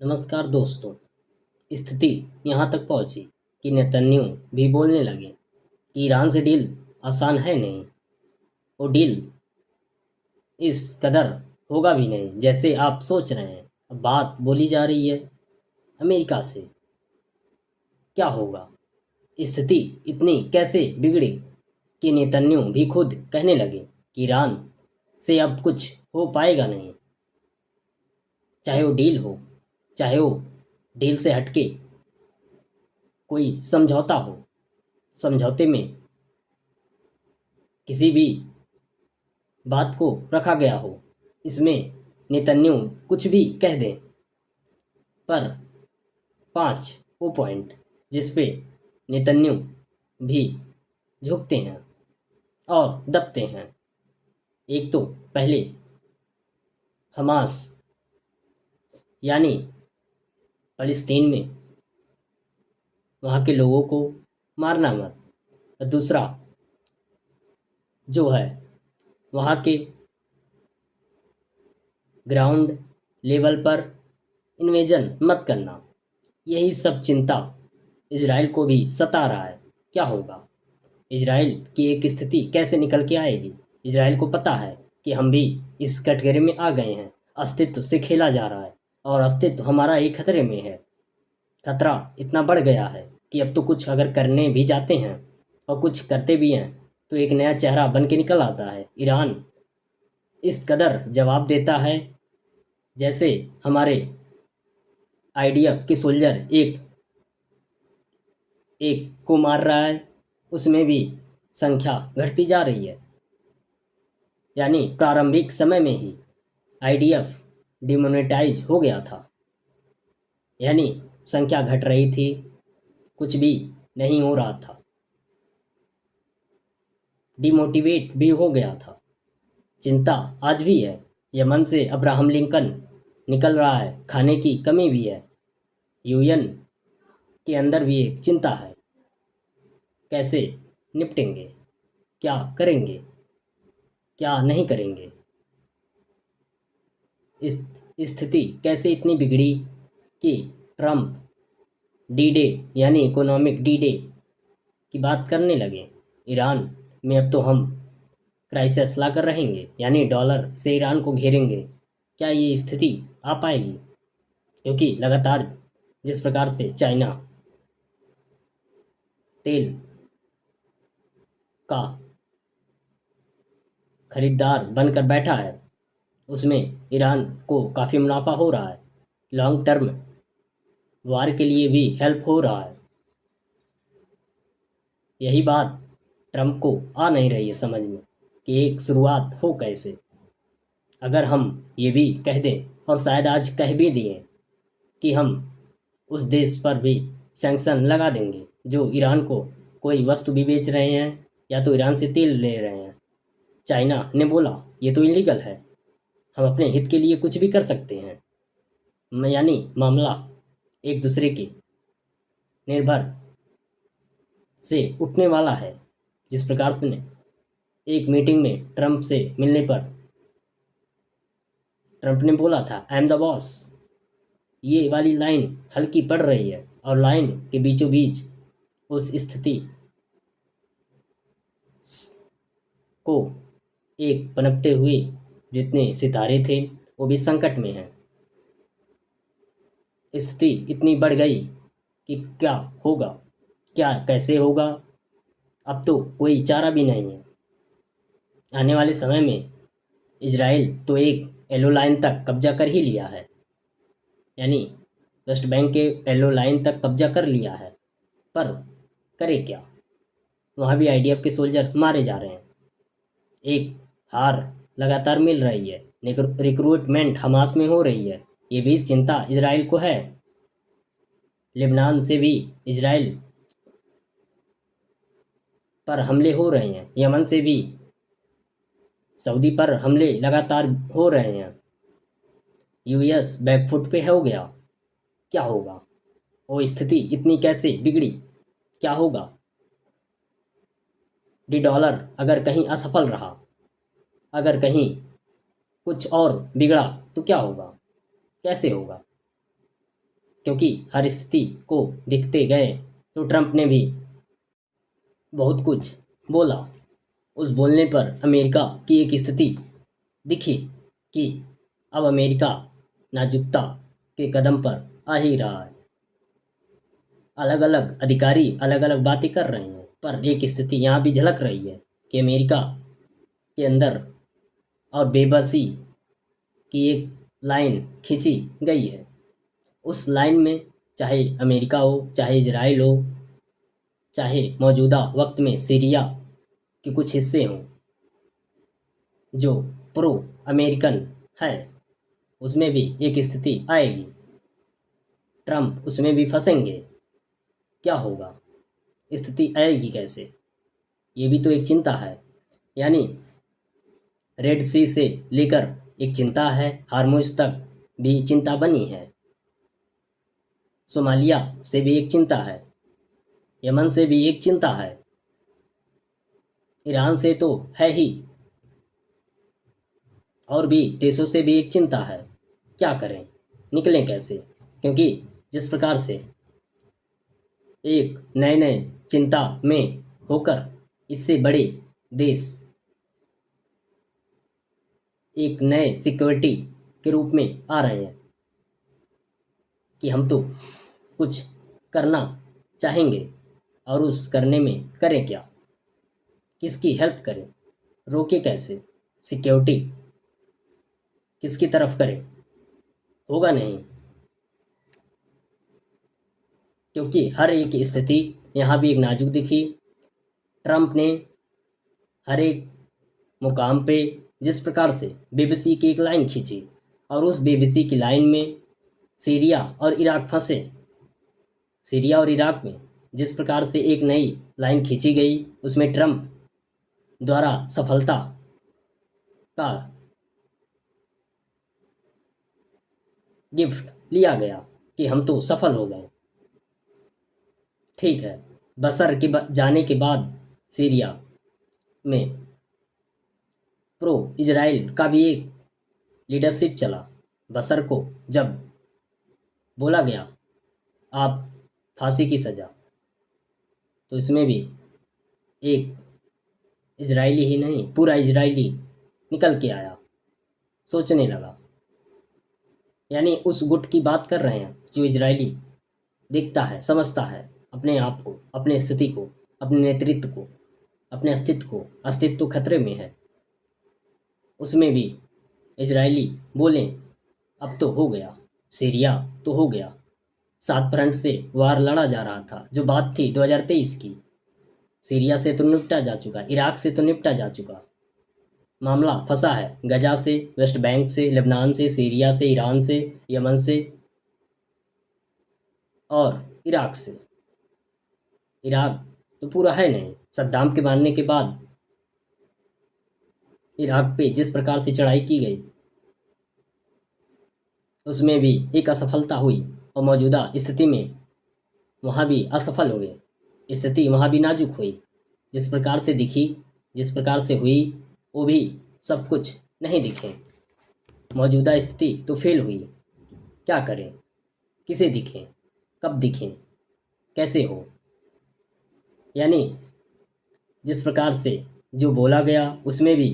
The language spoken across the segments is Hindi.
नमस्कार दोस्तों। स्थिति यहाँ तक पहुँची कि नेतन्याहू भी बोलने लगे कि ईरान से डील आसान है नहीं। वो डील इस कदर होगा भी नहीं जैसे आप सोच रहे हैं। अब बात बोली जा रही है अमेरिका से। क्या होगा? स्थिति इतनी कैसे बिगड़ी कि नेतन्याहू भी खुद कहने लगे कि ईरान से अब कुछ हो पाएगा नहीं। चाहे वो डील हो, चाहे वो डील से हटके कोई समझौता हो, समझौते में किसी भी बात को रखा गया हो, इसमें नेतन्याहू कुछ भी कह दें। पर 5 वो पॉइंट जिस पे नेतन्याहू भी झुकते हैं और दबते हैं। एक तो पहले हमास यानी फ़लस्तीन में वहाँ के लोगों को मारना मत। और दूसरा जो है वहाँ के ग्राउंड लेवल पर इन्वेजन मत करना। यही सब चिंता इजराइल को भी सता रहा है। क्या होगा? इजराइल की एक स्थिति कैसे निकल के आएगी? इजराइल को पता है कि हम भी इस कटघरे में आ गए हैं। अस्तित्व से खेला जा रहा है और अस्तित्व हमारा ही खतरे में है। खतरा इतना बढ़ गया है कि अब तो कुछ अगर करने भी जाते हैं और कुछ करते भी हैं तो एक नया चेहरा बन के निकल आता है। ईरान इस कदर जवाब देता है जैसे हमारे आईडीएफ के सोल्जर एक एक को मार रहा है, उसमें भी संख्या घटती जा रही है। यानी प्रारंभिक समय में ही आईडीएफ डिमोनेटाइज हो गया था। यानी संख्या घट रही थी, कुछ भी नहीं हो रहा था, डिमोटिवेट भी हो गया था। चिंता आज भी है। यमन से अब्राहम लिंकन निकल रहा है, खाने की कमी भी है। यूएन के अंदर भी एक चिंता है। कैसे निपटेंगे? क्या करेंगे? क्या नहीं करेंगे? इस स्थिति कैसे इतनी बिगड़ी कि ट्रंप डी डे यानी इकोनॉमिक डी डे की बात करने लगे। ईरान में अब तो हम क्राइसिस ला कर रहेंगे, यानी डॉलर से ईरान को घेरेंगे। क्या ये स्थिति आ पाएगी? क्योंकि लगातार जिस प्रकार से चाइना तेल का खरीदार बनकर बैठा है, उसमें ईरान को काफ़ी मुनाफा हो रहा है। लॉन्ग टर्म वार के लिए भी हेल्प हो रहा है। यही बात ट्रंप को आ नहीं रही है समझ में कि एक शुरुआत हो कैसे। अगर हम ये भी कह दें, और शायद आज कह भी दिए, कि हम उस देश पर भी सैंक्शन लगा देंगे जो ईरान को कोई वस्तु भी बेच रहे हैं या तो ईरान से तेल ले रहे हैं। चाइना ने बोला ये तो इलीगल है, हम अपने हित के लिए कुछ भी कर सकते हैं। यानी मामला एक दूसरे की निर्भर से उठने वाला है। जिस प्रकार से ने एक मीटिंग में ट्रंप से मिलने पर ट्रंप ने बोला था आई एम द बॉस। ये वाली लाइन हल्की पड़ रही है और लाइन के बीचों बीच उस स्थिति को एक पनपते हुए जितने सितारे थे वो भी संकट में हैं। स्थिति इतनी बढ़ गई कि क्या होगा, क्या कैसे होगा, अब तो कोई चारा भी नहीं है। आने वाले समय में इजराइल तो एक येलो लाइन तक कब्जा कर ही लिया है, यानी वेस्ट बैंक के येलो लाइन तक कब्जा कर लिया है। पर करे क्या? वहाँ भी आईडीएफ के सोल्जर मारे जा रहे हैं। एक हार लगातार मिल रही है, रिक्रूटमेंट हमास में हो रही है। ये भी चिंता इजराइल को है। लेबनान से भी इजराइल पर हमले हो रहे हैं, यमन से भी सऊदी पर हमले लगातार हो रहे हैं। यूएस बैकफुट पे हो गया। क्या होगा? वो स्थिति इतनी कैसे बिगड़ी? क्या होगा? डी डॉलर अगर कहीं असफल रहा, अगर कहीं कुछ और बिगड़ा तो क्या होगा? कैसे होगा? क्योंकि हर स्थिति को दिखते गए तो ट्रंप ने भी बहुत कुछ बोला। उस बोलने पर अमेरिका की एक स्थिति दिखी कि अब अमेरिका नाजुकता के कदम पर आ ही रहा है। अलग अलग अधिकारी अलग अलग बातें कर रहे हैं, पर एक स्थिति यहाँ भी झलक रही है कि अमेरिका के अंदर और बेबसी की एक लाइन खींची गई है। उस लाइन में चाहे अमेरिका हो, चाहे इजराइल हो, चाहे मौजूदा वक्त में सीरिया के कुछ हिस्से हों जो प्रो अमेरिकन है, उसमें भी एक स्थिति आएगी। ट्रंप उसमें भी फंसेंगे। क्या होगा, स्थिति आएगी कैसे, ये भी तो एक चिंता है। यानी रेड सी से लेकर एक चिंता है, हार्मुज तक भी चिंता बनी है, सोमालिया से भी एक चिंता है, यमन से भी एक चिंता है, ईरान से तो है ही, और भी देशों से भी एक चिंता है। क्या करें, निकलें कैसे? क्योंकि जिस प्रकार से एक नए नए चिंता में होकर इससे बड़े देश एक नए सिक्योरिटी के रूप में आ रहे हैं कि हम तो कुछ करना चाहेंगे, और उस करने में करें क्या, किसकी हेल्प करें, रोके कैसे, सिक्योरिटी किसकी तरफ करें? होगा नहीं, क्योंकि हर एक स्थिति यहाँ भी एक नाजुक दिखी। ट्रंप ने हर एक मुकाम पे जिस प्रकार से बीबीसी की एक लाइन खींची, और उस बीबीसी की लाइन में सीरिया और इराक फंसे। सीरिया और इराक में जिस प्रकार से एक नई लाइन खींची गई, उसमें ट्रंप द्वारा सफलता का गिफ्ट लिया गया कि हम तो सफल हो गए। ठीक है, बसर के जाने के बाद सीरिया में प्रो इजराइल का भी एक लीडरशिप चला। बसर को जब बोला गया आप फांसी की सज़ा, तो इसमें भी एक इजरायली ही नहीं, पूरा इजरायली निकल के आया, सोचने लगा। यानी उस गुट की बात कर रहे हैं जो इजरायली देखता है, समझता है अपने आप को, अपने स्थिति को, अपने नेतृत्व को, अपने अस्तित्व खतरे में है। उसमें भी इजरायली बोले अब तो हो गया, सीरिया तो हो गया, 7 फ्रंट से वार लड़ा जा रहा था, जो बात थी 2023 की। सीरिया से तो निपटा जा चुका, इराक से तो निपटा जा चुका, मामला फंसा है गजा से, वेस्ट बैंक से, लेबनान से, सीरिया से, ईरान से, यमन से और इराक से। इराक तो पूरा है नहीं, सद्दाम के मारने के बाद इराक पे जिस प्रकार से चढ़ाई की गई, उसमें भी एक असफलता हुई, और मौजूदा स्थिति में वहाँ भी असफल हो गए। स्थिति वहाँ भी नाजुक हुई, जिस प्रकार से दिखी, जिस प्रकार से हुई, वो भी सब कुछ नहीं दिखे। मौजूदा स्थिति तो फेल हुई। क्या करें, किसे दिखें, कब दिखें, कैसे हो? यानी जिस प्रकार से जो बोला गया, उसमें भी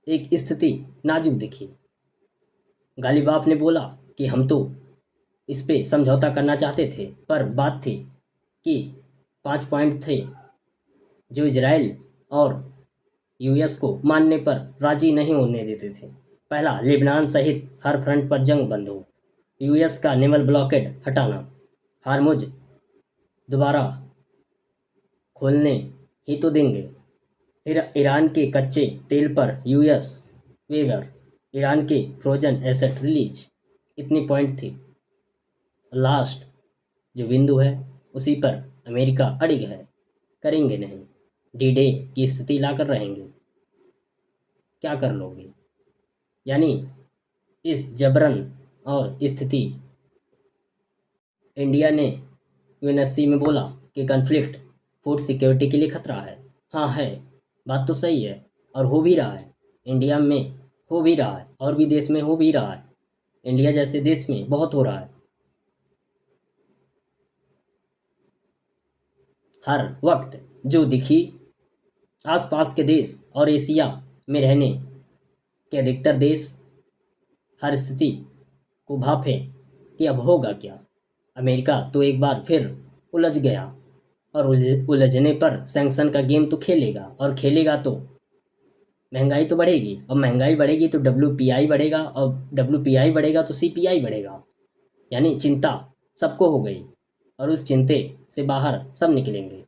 एक स्थिति नाजुक दिखी। गालिबाफ ने बोला कि हम तो इस पे समझौता करना चाहते थे, पर बात थी कि 5 पॉइंट थे जो इजराइल और यूएस को मानने पर राजी नहीं होने देते थे। पहला, लेबनान सहित हर फ्रंट पर जंग बंद हो, यूएस का नेवल ब्लॉकेड हटाना, हार्मुज दोबारा खोलने ही तो देंगे, फिर ईरान के कच्चे तेल पर यूएस वेवर, ईरान के फ्रोजन एसेट रिलीज। इतनी पॉइंट थी। लास्ट जो बिंदु है उसी पर अमेरिका अड़िग है, करेंगे नहीं, डी डे की स्थिति लाकर रहेंगे। क्या कर लोगे? यानी इस जबरन और स्थिति, इंडिया ने यूएनएससी में बोला कि कन्फ्लिक्ट फूड सिक्योरिटी के लिए खतरा है। हाँ है, बात तो सही है, और हो भी रहा है। इंडिया में हो भी रहा है, और भी देश में हो भी रहा है। इंडिया जैसे देश में बहुत हो रहा है। हर वक्त जो दिखी आसपास के देश और एशिया में रहने के अधिकतर देश हर स्थिति को भांपे कि अब होगा क्या। अमेरिका तो एक बार फिर उलझ गया और उलझने पर सैंक्शन का गेम तो खेलेगा, और खेलेगा तो महंगाई तो बढ़ेगी, और महंगाई बढ़ेगी तो WPI बढ़ेगा, और WPI बढ़ेगा तो CPI बढ़ेगा। यानी चिंता सबको हो गई, और उस चिंते से बाहर सब निकलेंगे।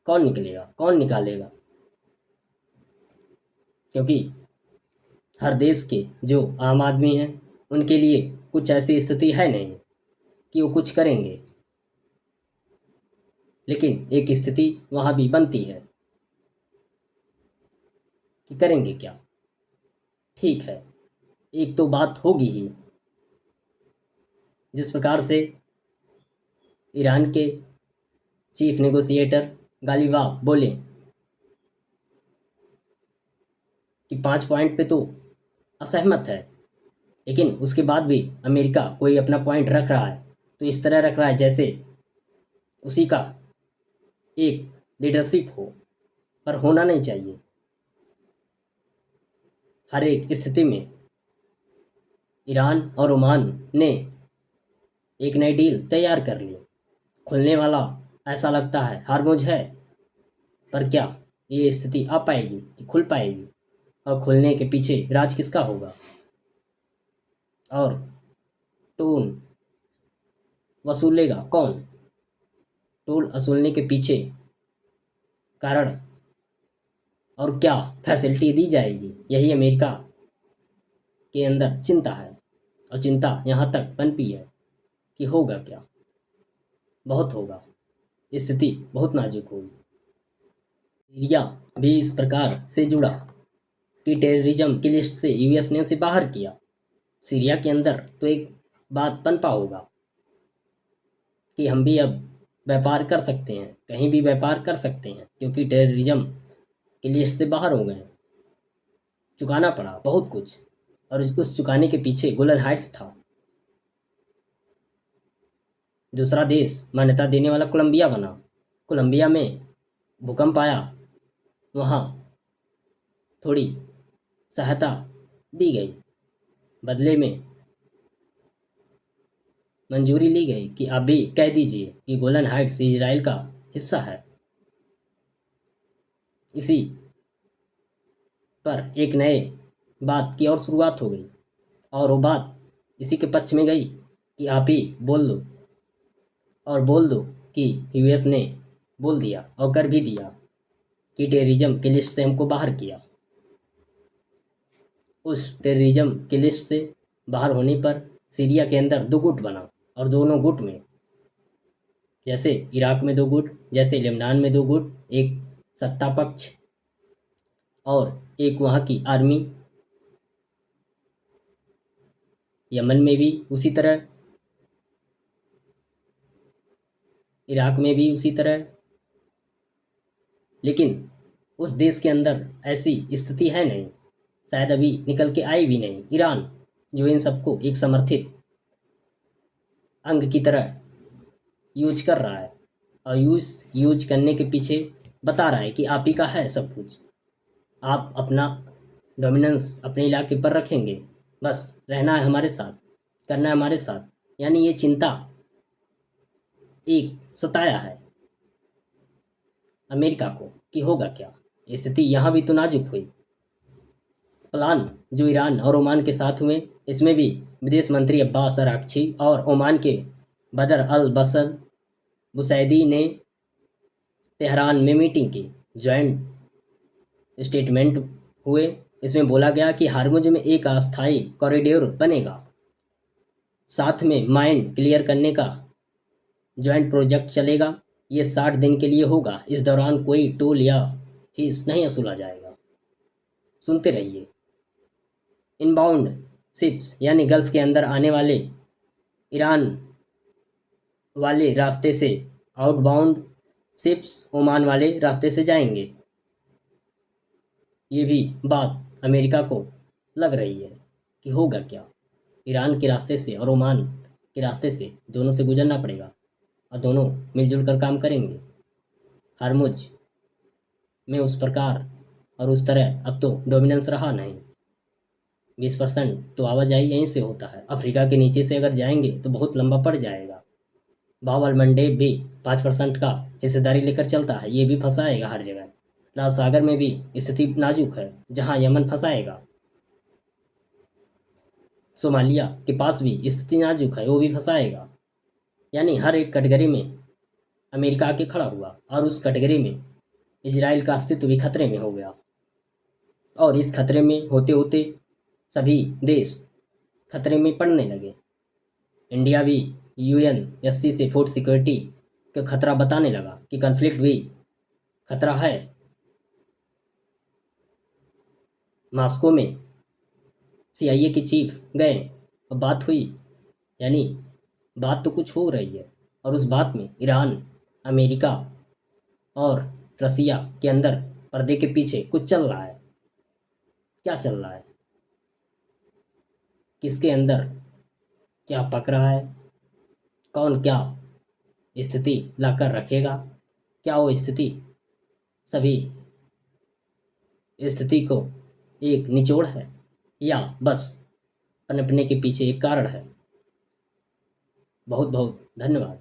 कौन निकलेगा, कौन निकालेगा? क्योंकि हर देश के जो आम आदमी हैं उनके लिए कुछ ऐसी स्थिति है नहीं कि वो कुछ करेंगे, लेकिन एक स्थिति वहाँ भी बनती है कि करेंगे क्या। ठीक है, एक तो बात होगी ही। जिस प्रकार से ईरान के चीफ नेगोशिएटर गालिबाफ बोले कि 5 पॉइंट पे तो असहमत है, लेकिन उसके बाद भी अमेरिका कोई अपना पॉइंट रख रहा है तो इस तरह रख रहा है जैसे उसी का एक लीडरशिप हो, पर होना नहीं चाहिए। हर एक स्थिति में ईरान और ओमान ने एक नई डील तैयार कर ली। खुलने वाला ऐसा लगता है हारमुज है, पर क्या ये स्थिति आ पाएगी कि खुल पाएगी? और खुलने के पीछे राज किसका होगा? और टोल वसूलेगा कौन? टोल वसूलने के पीछे कारण और क्या फैसिलिटी दी जाएगी, यही अमेरिका के अंदर चिंता है। और चिंता यहाँ तक पनपी है कि होगा क्या। बहुत होगा, स्थिति बहुत नाजुक होगी। सीरिया भी इस प्रकार से जुड़ा कि टेररिज्म की लिस्ट से US ने उसे बाहर किया। सीरिया के अंदर तो एक बात पनपा होगा कि हम भी अब व्यापार कर सकते हैं, कहीं भी व्यापार कर सकते हैं, क्योंकि टेररिज्म की लिस्ट से बाहर हो गए। चुकाना पड़ा बहुत कुछ, और उस चुकाने के पीछे गोलन हाइट्स था। दूसरा देश मान्यता देने वाला कोलंबिया बना। कोलंबिया में भूकंप आया, वहाँ थोड़ी सहायता दी गई, बदले में मंजूरी ली गई कि आप भी कह दीजिए कि गोलन हाइट्स इजराइल का हिस्सा है। इसी पर एक नए बात की और शुरुआत हो गई, और वो बात इसी के पक्ष में गई कि आप ही बोल दो, और बोल दो कि US ने बोल दिया और कर भी दिया कि टेररिज्म की लिस्ट से हमको बाहर किया। उस टेररिज्म की लिस्ट से बाहर होने पर सीरिया के अंदर दो गुट बना, और दोनों गुट में जैसे इराक में दो गुट, जैसे लेबनान में दो गुट, एक सत्ता पक्ष और एक वहाँ की आर्मी। यमन में भी उसी तरह, इराक में भी उसी तरह। लेकिन उस देश के अंदर ऐसी स्थिति है नहीं, शायद अभी निकल के आई भी नहीं, ईरान, जो इन सबको एक समर्थित अंग की तरह यूज कर रहा है, और यूज करने के पीछे बता रहा है कि आप ही का है सब कुछ, आप अपना डोमिनेंस अपने इलाके पर रखेंगे, बस रहना है हमारे साथ, करना है हमारे साथ। यानी ये चिंता एक सताया है अमेरिका को कि होगा क्या। स्थिति यहाँ भी तो नाजुक हुई। प्लान जो ईरान और ओमान के साथ हुए, इसमें भी विदेश मंत्री अब्बास अराक्ची और ओमान के बदर अल बसर बुसैदी ने तेहरान में मीटिंग की। जॉइंट स्टेटमेंट हुए, इसमें बोला गया कि हारमुज में एक अस्थायी कॉरिडोर बनेगा, साथ में माइन क्लियर करने का जॉइंट प्रोजेक्ट चलेगा। ये 60 दिन के लिए होगा, इस दौरान कोई टोल या फीस नहीं वसूला जाएगा। सुनते रहिए। इनबाउंड शिप्स यानी गल्फ के अंदर आने वाले ईरान वाले रास्ते से, आउटबाउंड शिप्स ओमान वाले रास्ते से जाएंगे। ये भी बात अमेरिका को लग रही है कि होगा क्या। ईरान के रास्ते से और ओमान के रास्ते से दोनों से गुजरना पड़ेगा और दोनों मिलजुल कर काम करेंगे। हरमुज में उस प्रकार और उस तरह अब तो डोमिनेंस रहा नहीं। 20% तो आवाजाही यहीं से होता है। अफ्रीका के नीचे से अगर जाएंगे तो बहुत लंबा पड़ जाएगा। बाब अल मंडेब भी 5% का हिस्सेदारी लेकर चलता है, ये भी फंसाएगा हर जगह। लाल सागर में भी स्थिति नाजुक है, जहां यमन फंसाएगा। सोमालिया के पास भी स्थिति नाजुक है, वो भी फंसाएगा। यानी हर एक कैटेगरी में अमेरिका आके खड़ा हुआ और उस कैटेगरी में इजराइल का अस्तित्व भी खतरे में हो गया। और इस खतरे में होते होते सभी देश खतरे में पड़ने लगे। इंडिया भी यूएनएससी से फूड सिक्योरिटी का खतरा बताने लगा कि कॉन्फ्लिक्ट भी खतरा है। मॉस्को में सीआईए के चीफ गए और बात हुई, यानी बात तो कुछ हो रही है। और उस बात में ईरान, अमेरिका और रसिया के अंदर पर्दे के पीछे कुछ चल रहा है। क्या चल रहा है, किसके अंदर क्या पक रहा है, कौन क्या स्थिति लाकर रखेगा, क्या वो स्थिति सभी स्थिति को एक निचोड़ है या बस पनपने के पीछे एक कारण है। बहुत बहुत धन्यवाद।